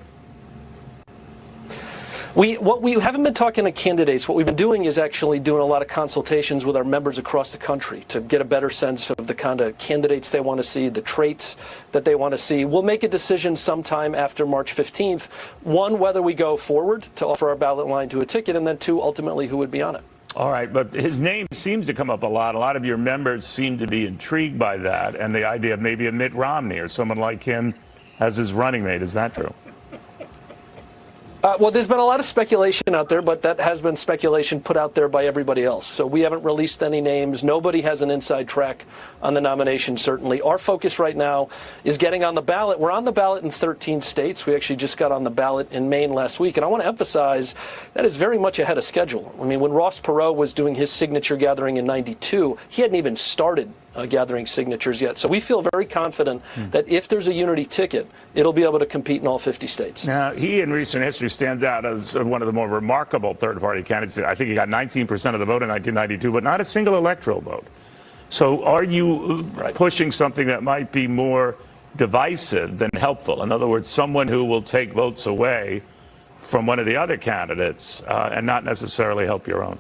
We haven't been talking to candidates. What we've been doing is actually doing a lot of consultations with our members across the country to get a better sense of the kind of candidates they want to see, the traits that they want to see. We'll make a decision sometime after March 15th. One, whether we go forward to offer our ballot line to a ticket, and then two, ultimately, who would be on it. All right, but his name seems to come up a lot. A lot of your members seem to be intrigued by that and the idea of maybe a Mitt Romney or someone like him as his running mate. Is that true? Well, there's been a lot of speculation out there, but that has been speculation put out there by everybody else. So we haven't released any names. Nobody has an inside track on the nomination, certainly. Our focus right now is getting on the ballot. We're on the ballot in 13 states. We actually just got on the ballot in Maine last week. And I want to emphasize that is very much ahead of schedule. I mean, when Ross Perot was doing his signature gathering in 92, he hadn't even started gathering signatures yet. So we feel very confident that if there's a unity ticket, it'll be able to compete in all 50 states. Now, he in recent history stands out as one of the more remarkable third-party candidates. I think he got 19% of the vote in 1992, but not a single electoral vote. So are you pushing something that might be more divisive than helpful? In other words, someone who will take votes away from one of the other candidates and not necessarily help your own?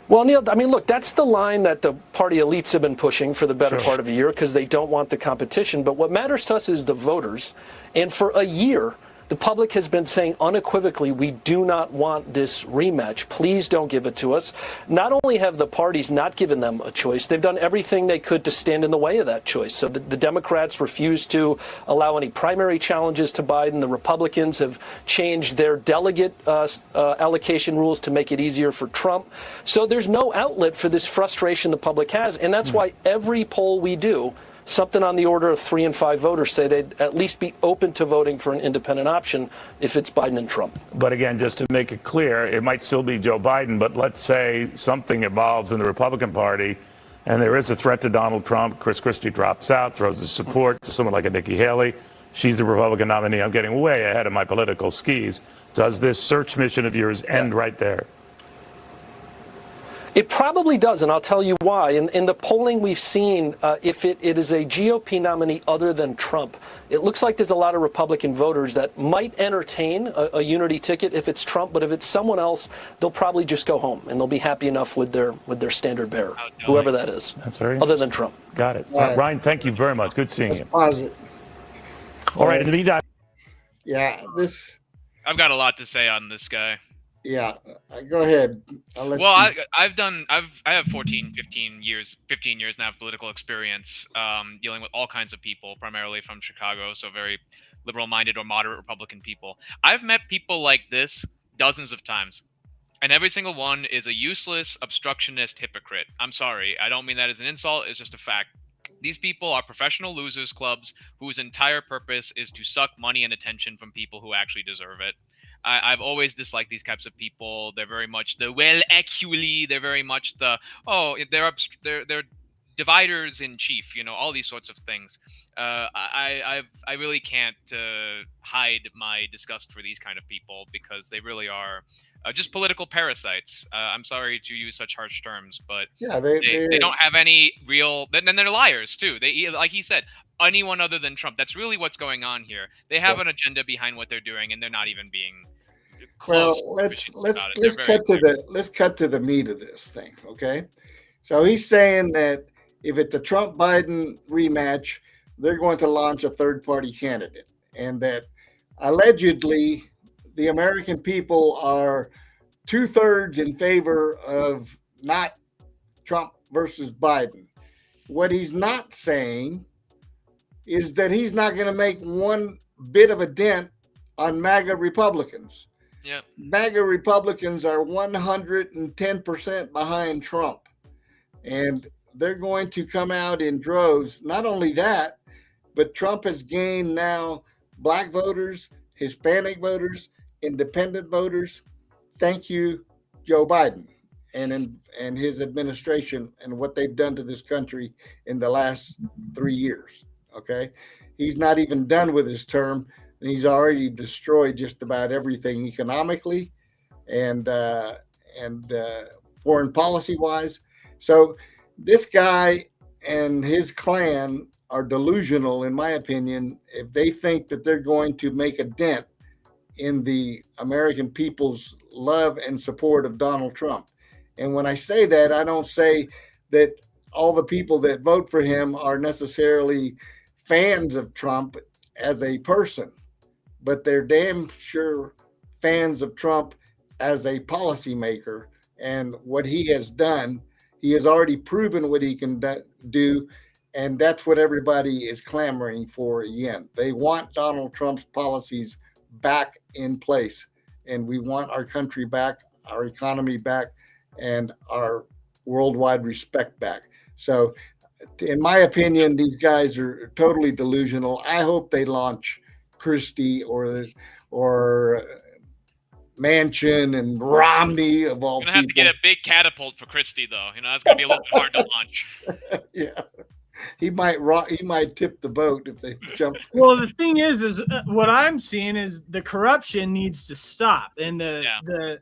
Well, Neil, I mean, look, that's the line that the party elites have been pushing for the better part of a year because they don't want the competition. But what matters to us is the voters. And for a year, the public has been saying unequivocally, we do not want this rematch. Please don't give it to us. Not only have the parties not given them a choice, they've done everything they could to stand in the way of that choice. So the Democrats refused to allow any primary challenges to Biden. The Republicans have changed their delegate allocation rules to make it easier for Trump. So there's no outlet for this frustration the public has. And that's why every poll we do, something on the order of 3 in 5 voters say they'd at least be open to voting for an independent option if it's Biden and Trump. But again, just to make it clear, it might still be Joe Biden, but let's say something evolves in the Republican Party and there is a threat to Donald Trump. Chris Christie drops out, throws his support to someone like a Nikki Haley. She's the Republican nominee. I'm getting way ahead of my political skis. Does this search mission of yours end right there? It probably does, and I'll tell you why. In the polling we've seen, if it is a GOP nominee other than Trump, it looks like there's a lot of Republican voters that might entertain a unity ticket if it's Trump, but if it's someone else, they'll probably just go home, and they'll be happy enough with their standard bearer, whoever that is. That's very other than Trump. Got it. Right. Ryan, thank you very much. Good seeing you. Pause it. All right, in the meantime. Yeah, I've got a lot to say on this guy. Yeah, go ahead. I have 15 years now of political experience, dealing with all kinds of people, primarily from Chicago, so very liberal-minded or moderate Republican people. I've met people like this dozens of times, and every single one is a useless, obstructionist hypocrite. I'm sorry, I don't mean that as an insult, it's just a fact. These people are professional losers clubs whose entire purpose is to suck money and attention from people who actually deserve it. I've always disliked these types of people. They're very much they're very much they're dividers in chief, all these sorts of things. I really can't hide my disgust for these kind of people because they really are just political parasites. I'm sorry to use such harsh terms, but yeah, they don't have any real. Then they're liars too. They, like he said, anyone other than Trump. That's really what's going on here. They have an agenda behind what they're doing, and they're not even being close. Well, let's cut to the meat of this thing, okay? So he's saying that if it's a Trump-Biden rematch, they're going to launch a third-party candidate, and that allegedly the American people are 2/3 in favor of not Trump versus Biden. What he's not saying is that he's not going to make one bit of a dent on MAGA Republicans. Yep. MAGA Republicans are 110% behind Trump. And they're going to come out in droves. Not only that, but Trump has gained now black voters, Hispanic voters, independent voters. Thank you, Joe Biden and his administration and what they've done to this country in the last 3 years. Okay. He's not even done with his term, and he's already destroyed just about everything economically and foreign policy wise. So this guy and his clan are delusional, in my opinion, if they think that they're going to make a dent in the American people's love and support of Donald Trump. And when I say that, I don't say that all the people that vote for him are necessarily fans of Trump as a person, but they're damn sure fans of Trump as a policymaker and what he has done. He has already proven what he can do, and that's what everybody is clamoring for again. They want Donald Trump's policies back in place, and we want our country back, our economy back, and our worldwide respect back. So in my opinion, these guys are totally delusional. I hope they launch Christie or Manchin and Romney of all people. You're going to have to get a big catapult for Christie, though. That's going to be a little bit hard to launch. Yeah. He might tip the boat if they jump. Well, the thing is what I'm seeing is the corruption needs to stop, and the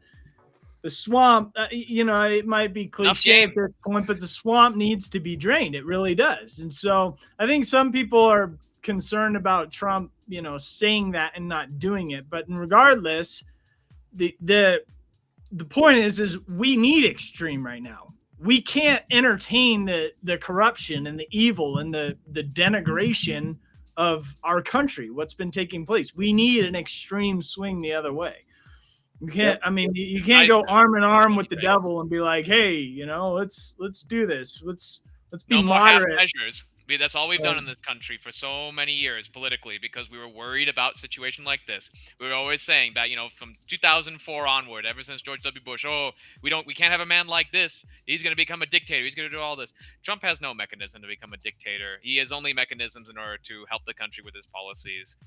swamp. It might be cliche at this point, but the swamp needs to be drained. It really does. And so I think some people are concerned about Trump, saying that and not doing it. But regardless, the point is we need extreme right now. We can't entertain the corruption and the evil and the denigration of our country, what's been taking place. We need an extreme swing the other way. You can't, you can't go arm in arm with the devil and be like, hey, let's do this. Let's be moderate. Half measures. That's all we've done in this country for so many years politically, because we were worried about a situation like this. We were always saying that, from 2004 onward, ever since George W. Bush, we can't have a man like this. He's going to become a dictator. He's going to do all this. Trump has no mechanism to become a dictator. He has only mechanisms in order to help the country with his policies,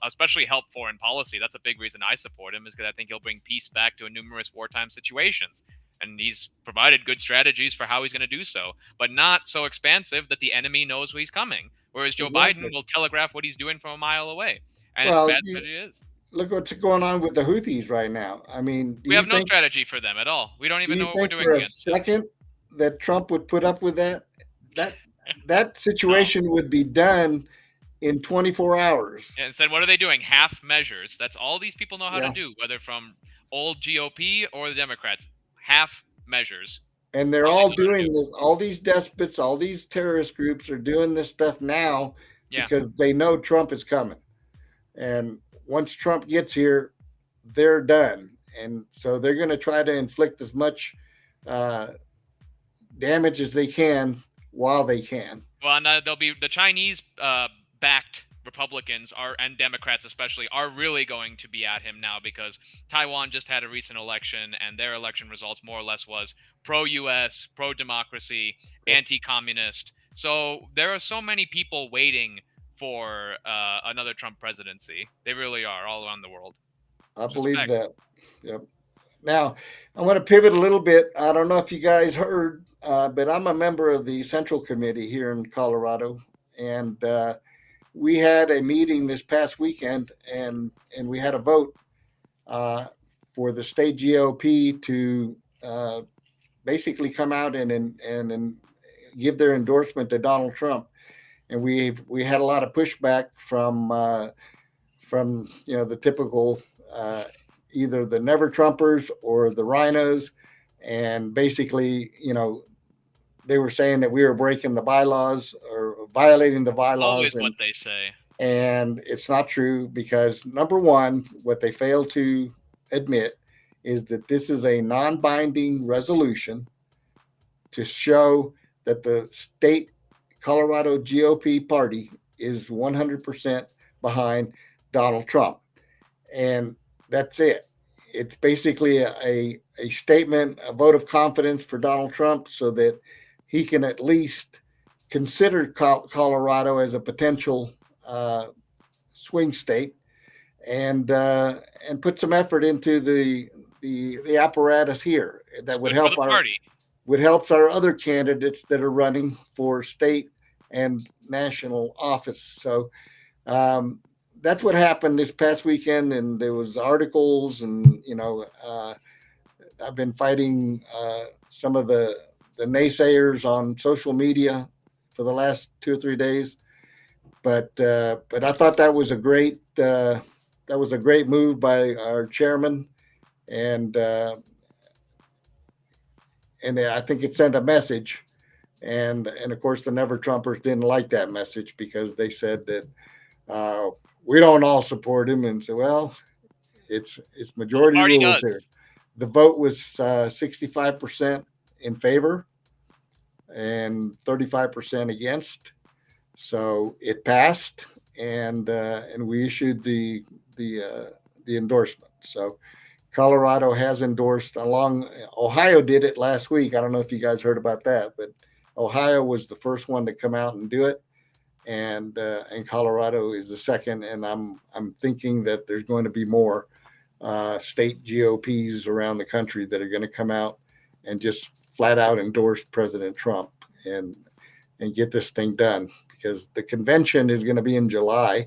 especially help foreign policy. That's a big reason I support him, is because I think he'll bring peace back to numerous wartime situations. And he's provided good strategies for how he's going to do so, but not so expansive that the enemy knows he's coming. Whereas Joe Biden will telegraph what he's doing from a mile away. And as bad as it is. look what's going on with the Houthis right now. I mean, We have no strategy for them at all. We don't do even know you what we're think doing for a against them. second that Trump would put up with that? That situation would be done in 24 hours. Yeah, instead, what are they doing? Half measures. That's all these people know how to Yeah. do, whether from old GOP or the Democrats. Half measures. And they're all doing this. All these despots, all these terrorist groups are doing this stuff now Yeah. because they know Trump is coming. And once Trump gets here, they're done. And so they're going to try to inflict as much damage as they can while they can. Well, and they'll be the Chinese backed Republicans and Democrats especially are really going to be at him now because Taiwan just had a recent election and their election results more or less was pro-US, pro-democracy, anti-communist. So there are so many people waiting for another Trump presidency. They really are all around the world. I believe that. Yep. Now, I want to pivot a little bit. I don't know if you guys heard, but I'm a member of the Central Committee here in Colorado, and we had a meeting this past weekend, and we had a vote for the state GOP to basically come out and give their endorsement to Donald Trump, and we had a lot of pushback from the typical. Either the never Trumpers or the rhinos. And basically, they were saying that we were breaking the bylaws or violating the bylaws. Always what they say. And it's not true because number one, what they fail to admit is that this is a non-binding resolution to show that the state Colorado GOP party is 100% behind Donald Trump. And that's it. It's basically a statement, a vote of confidence for Donald Trump so that he can at least consider Colorado as a potential swing state and put some effort into the apparatus here that would help our other candidates that are running for state and national office. So that's what happened this past weekend, and there was articles, and I've been fighting some of the naysayers on social media for the last 2 or 3 days, but I thought that was a great move by our chairman, and I think it sent a message, and of course the Never Trumpers didn't like that message because they said that. We don't all support him, and say, well, it's majority rules here. The vote was 65% in favor and 35% against, so it passed, and we issued the endorsement. So Colorado has endorsed. Ohio did it last week. I don't know if you guys heard about that, but Ohio was the first one to come out and do it. And Colorado is the second, and I'm thinking that there's going to be more state GOPs around the country that are going to come out and just flat out endorse President Trump and get this thing done, because the convention is going to be in July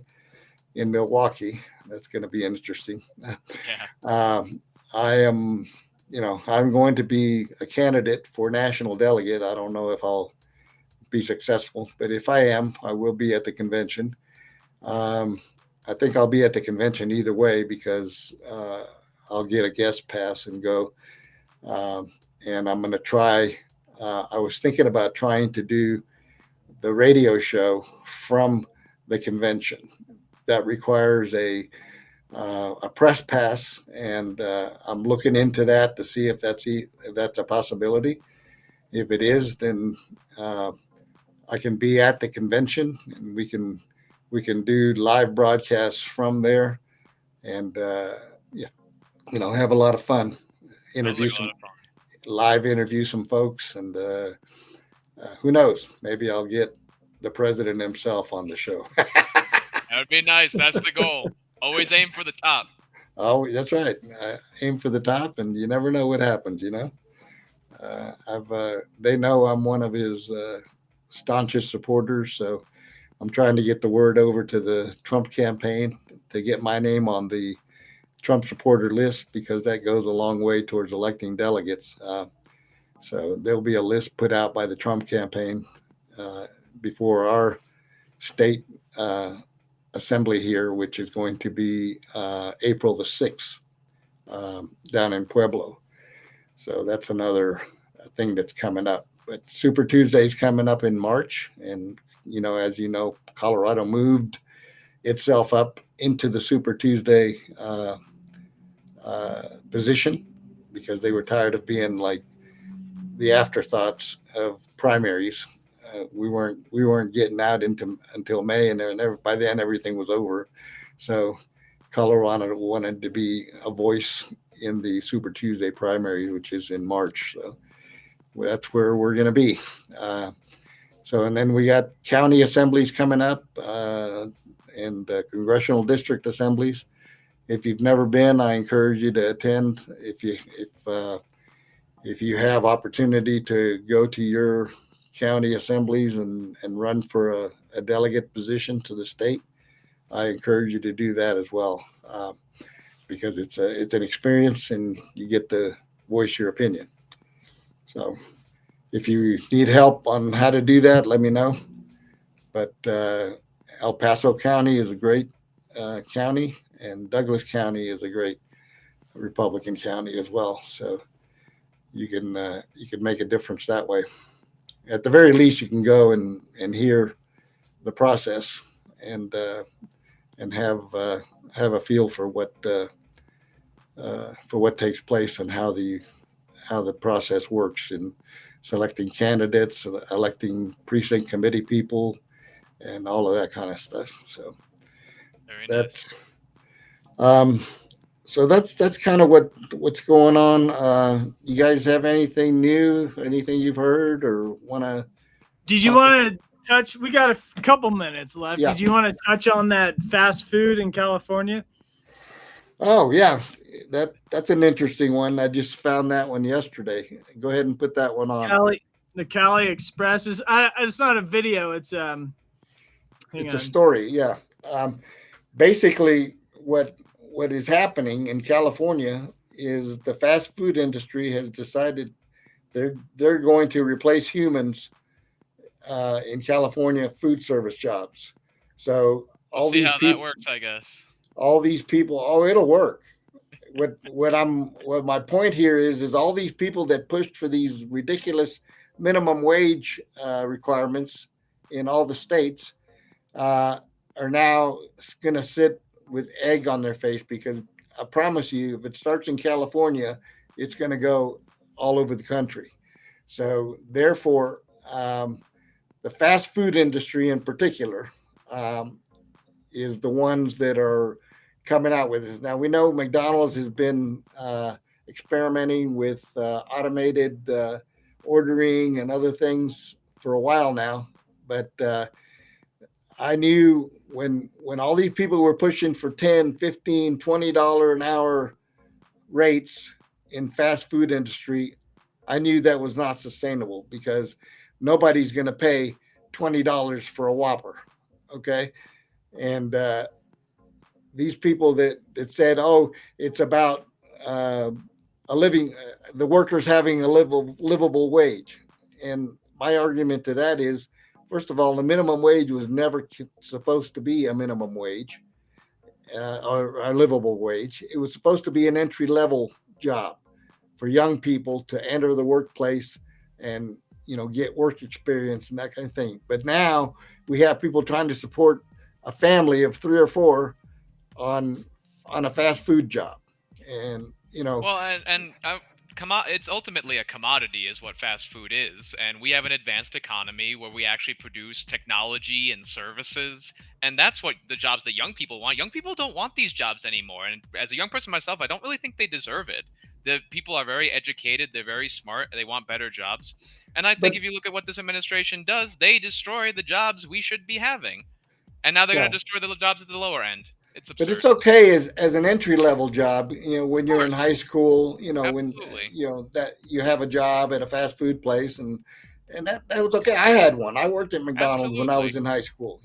in Milwaukee. That's going to be interesting. Yeah. I am, I'm going to be a candidate for national delegate. I don't know if I'll be successful, but if I am, I will be at the convention. I think I'll be at the convention either way because I'll get a guest pass and go. And I'm going to try. I was thinking about trying to do the radio show from the convention. That requires a press pass, and I'm looking into that to see if that's a possibility. If it is, then I can be at the convention, and we can do live broadcasts from there, and have a lot of fun. Interview some folks, and who knows? Maybe I'll get the president himself on the show. That would be nice. That's the goal. Always aim for the top. Oh, that's right. I aim for the top, and you never know what happens. They know I'm one of his staunchest supporters, so I'm trying to get the word over to the Trump campaign to get my name on the Trump supporter list, because that goes a long way towards electing delegates. So there'll be a list put out by the Trump campaign before our state assembly here, which is going to be April the 6th down in Pueblo. So that's another thing that's coming up. But Super Tuesday is coming up in March. And, as you know, Colorado moved itself up into the Super Tuesday position because they were tired of being like the afterthoughts of primaries. We weren't getting out until May, and by then everything was over. So Colorado wanted to be a voice in the Super Tuesday primary, which is in March. So that's where we're going to be. And then we got county assemblies coming up and congressional district assemblies. If you've never been, I encourage you to attend. If you have opportunity to go to your county assemblies and run for a delegate position to the state, I encourage you to do that as well, because it's an experience and you get to voice your opinion. So if you need help on how to do that, let me know. But El Paso County is a great county, and Douglas County is a great Republican county as well. So you can make a difference that way. At the very least, you can go and hear the process and have a feel for what takes place and how the process works in selecting candidates, electing precinct committee people, and all of that kind of stuff. So that's kind of what's going on. You guys have anything new, anything you've heard or want to? Did you want to touch? We got a couple minutes left. Yeah. Did you want to touch on that fast food in California? Oh yeah, that's an interesting one. I just found that one yesterday. Go ahead and put that one on. The Cali Express is. It's not a video. It's It's a story. Yeah. Basically, what is happening in California is the fast food industry has decided they're going to replace humans in California food service jobs. So we'll see how that works, I guess. All these people, it'll work. What my point here is all these people that pushed for these ridiculous minimum wage requirements in all the states are now going to sit with egg on their face, because I promise you, if it starts in California, it's going to go all over the country. So therefore, the fast food industry in particular is the ones that are coming out with it. Now, we know McDonald's has been experimenting with automated ordering and other things for a while now, but I knew when all these people were pushing for $10, $15, $20 an hour rates in fast food industry, I knew that was not sustainable, because nobody's going to pay $20 for a Whopper. Okay. And these people that said, oh, it's about the workers having a livable wage. And my argument to that is, first of all, the minimum wage was never supposed to be a minimum wage or a livable wage. It was supposed to be an entry-level job for young people to enter the workplace and, get work experience and that kind of thing. But now we have people trying to support a family of 3 or 4 on a fast food job. And, Well, it's ultimately a commodity is what fast food is, and we have an advanced economy where we actually produce technology and services, and that's what the jobs that young people want. Young people don't want these jobs anymore, and as a young person myself, I don't really think they deserve it. The people are very educated, they're very smart, they want better jobs, and I think if you look at what this administration does, they destroy the jobs we should be having, and now they're going to destroy the jobs at the lower end. It's absurd. But it's okay as an entry level job, when you're in high school, when that you have a job at a fast food place, and that was okay. I had one. I worked at McDonald's when I was in high school,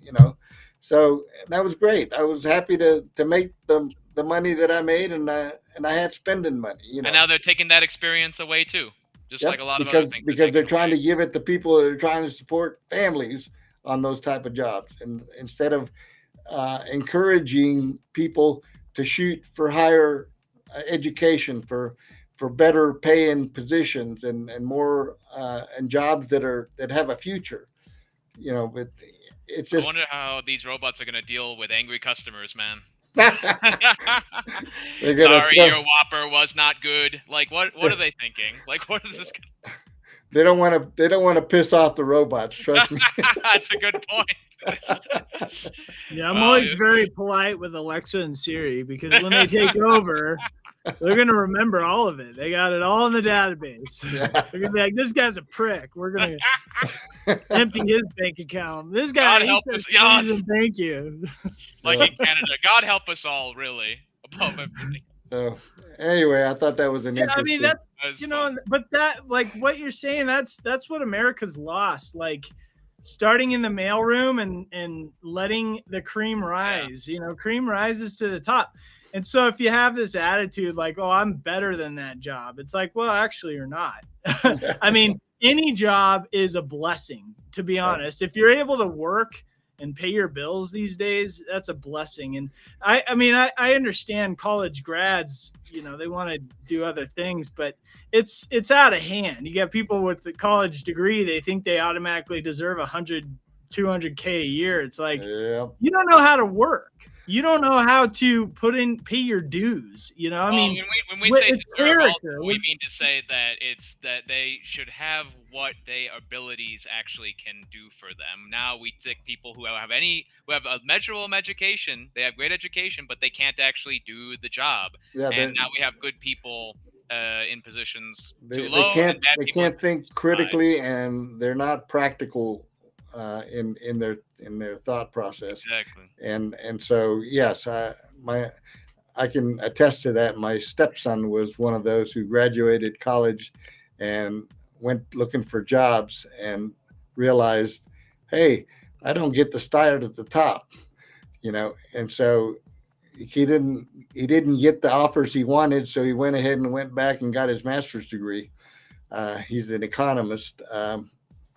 so that was great. I was happy to make the the money that I made, and I had spending money. And now they're taking that experience away too, just like a lot of other things. Because they're trying to give it to people that are trying to support families on those type of jobs, and instead of encouraging people to shoot for higher education, for better paying positions, and more and jobs that have a future. But it's just. I wonder how these robots are going to deal with angry customers, man. Sorry, your Whopper was not good. Like, what are they thinking? Like, what is this? They don't want to piss off the robots. Trust me. That's a good point. Yeah, I'm always very polite with Alexa and Siri, because when they take over, they're going to remember all of it. They got it all in the database. Yeah. They're going to be like, this guy's a prick. We're going to empty his bank account. This guy, God help us. Thank you. Like in Canada. God help us all, really, above everything. Anyway, I thought that was an interesting. I mean, that's but that, like what you're saying, that's what America's lost. Like starting in the mailroom and letting the cream rise. Yeah. Cream rises to the top. And so if you have this attitude like, oh, I'm better than that job, it's like, well, actually, you're not. I mean, any job is a blessing, to be honest. If you're able to work and pay your bills these days, that's a blessing. And I mean, I understand college grads, they want to do other things, but it's out of hand. You got people with the college degree, they think they automatically deserve 100, 200K a year. It's like, you don't know how to work. You don't know how to pay your dues. I mean, when we say deserve, also, we mean to say that it's that they should have what their abilities actually can do for them. Now we take people who have a measurable education, they have great education, but they can't actually do the job. Yeah, and now we have good people in positions too low. They can't think critically, and they're not practical in their thought process. Exactly. And so yes, I can attest to that. My stepson was one of those who graduated college and went looking for jobs and realized, hey, I don't get to start at the top, and so he didn't get the offers he wanted, so he went ahead and went back and got his master's degree. He's an economist.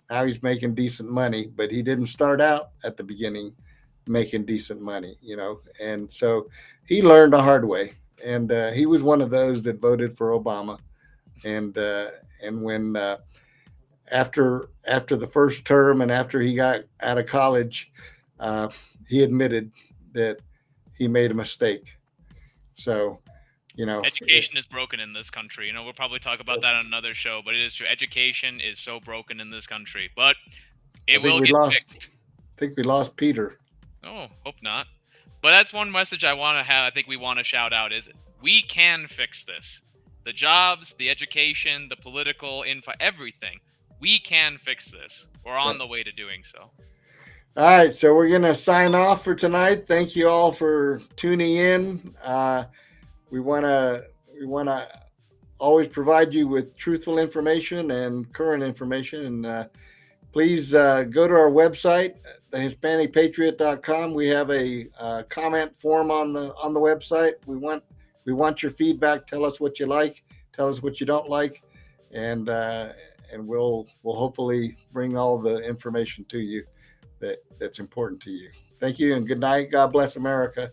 Now he's making decent money, but he didn't start out at the beginning making decent money, and so he learned the hard way. And he was one of those that voted for Obama. And when after the first term and after he got out of college, he admitted that he made a mistake. So, education is broken in this country. We'll probably talk about that on another show, but it is true. Education is so broken in this country, but it will get fixed. I think we lost Peter. Oh, hope not. But that's one message I want to have. I think we want to shout out is we can fix this. The jobs, the education, the political info, everything. We can fix this. We're on the way to doing so. All right, so we're going to sign off for tonight. Thank you all for tuning in. We want to always provide you with truthful information and current information. And please go to our website, thehispanicpatriot.com. We have a comment form on the website. We want your feedback. Tell us what you like. Tell us what you don't like, and we'll hopefully bring all the information to you that's important to you. Thank you and good night. God bless America.